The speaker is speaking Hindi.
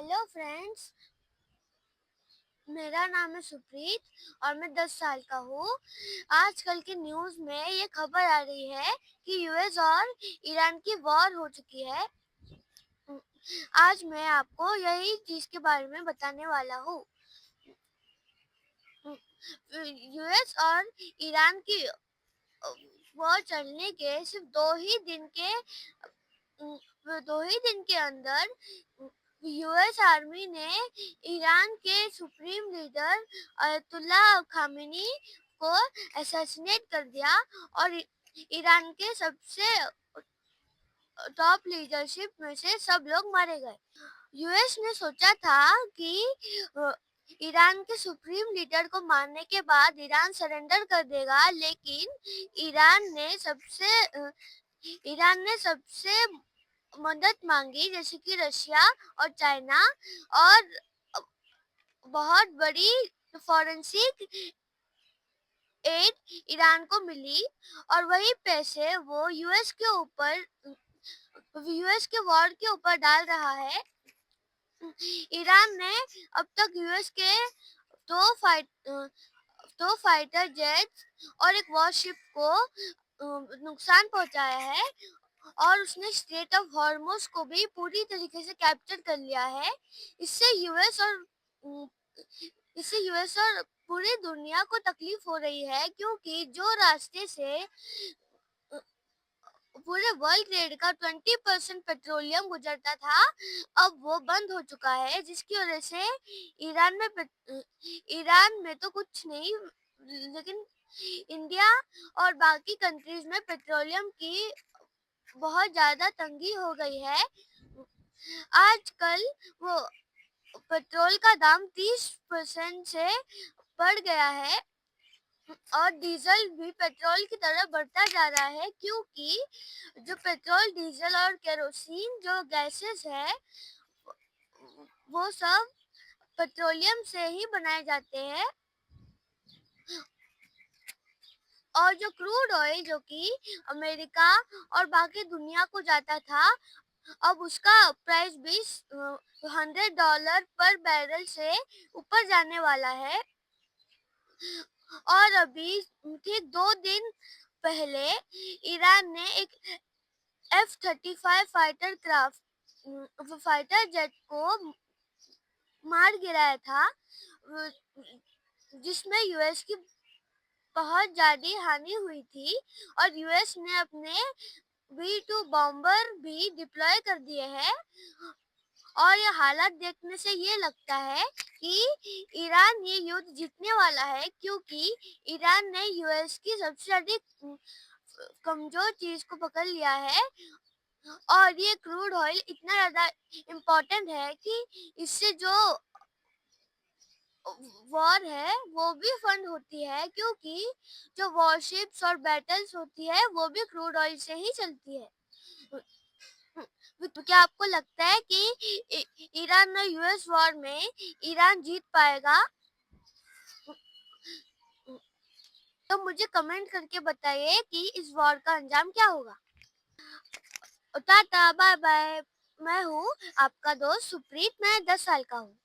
हेलो फ्रेंड्स, मेरा नाम है सुप्रीत और मैं 10 साल का हूँ। आजकल की न्यूज़ में ये खबर आ रही है कि यूएस और ईरान की वॉर हो चुकी है। आज मैं आपको यही चीज़ के बारे में बताने वाला हूँ। यूएस और ईरान की वॉर चलने के सिर्फ 2 ही दिन के अंदर यूएस आर्मी ने ईरान के सुप्रीम लीडर अयतुल्ला खामेनी को असैसिनेट कर दिया और ईरान के सबसे टॉप लीडरशिप में से सब लोग मारे गए। यूएस ने सोचा था कि अ, ईरान के सुप्रीम लीडर को मारने के बाद ईरान सरेंडर कर देगा, लेकिन ईरान ने सबसे मदद मांगी, जैसे कि रशिया और चाइना, और बहुत बड़ी फॉरेंसिक एड ईरान को मिली और वही पैसे वो यूएस के वॉर के ऊपर डाल रहा है। ईरान ने अब तक यूएस के दो फाइट दो फाइटर जेट्स और एक वॉरशिप को नुकसान पहुंचाया है और उसने स्ट्रेट ऑफ हॉर्मुज को भी पूरी तरीके से कैप्चर कर लिया है। इससे यूएस और अ, इससे यूएस और पूरी दुनिया को तकलीफ हो रही है, क्योंकि जो रास्ते से पूरे वर्ल्ड ट्रेड का 20% पेट्रोलियम गुजरता था, अब वो बंद हो चुका है, जिसकी वजह से ईरान में तो कुछ नहीं, लेकिन इंडिया और बाकी कंट्रीज में पेट्रोलियम की बहुत ज्यादा तंगी हो गई है। आजकल वो पेट्रोल का दाम 30% से बढ़ गया है और डीजल भी पेट्रोल की तरह बढ़ता जा रहा है, क्योंकि जो पेट्रोल, डीजल और केरोसिन जो गैसेस है, वो सब पेट्रोलियम से ही बनाए जाते हैं। और जो क्रूड ऑयल जो कि अमेरिका और बाकी दुनिया को जाता था, अब उसका प्राइस भी $100 पर बैरल से ऊपर जाने वाला है। और अभी ठीक 2 दिन पहले ईरान ने एक F-35 फाइटर जेट को मार गिराया था, जिसमें यूएस की बहुत ज्यादा हानि हुई थी और यूएस ने अपने B-2 बॉम्बर भी डिप्लॉय कर दिए हैं। और ये हालात देखने से ये लगता है कि ईरान ये युद्ध जीतने वाला है, क्योंकि ईरान ने यूएस की सबसे अधिक कमजोर चीज को पकड़ लिया है। और ये क्रूड ऑयल इतना ज्यादा इम्पोर्टेंट है कि इससे जो वॉर है वो भी फंड होती है, क्योंकि जो वॉरशिप्स और बैटल्स होती है वो भी क्रूड ऑयल से ही चलती है। तो क्या आपको लगता है कि ईरान और यूएस वॉर में ईरान जीत पाएगा? तो मुझे कमेंट करके बताइए कि इस वॉर का अंजाम क्या होगा। Tata, bye bye. मैं हूँ आपका दोस्त सुप्रीत, मैं 10 साल का हूँ।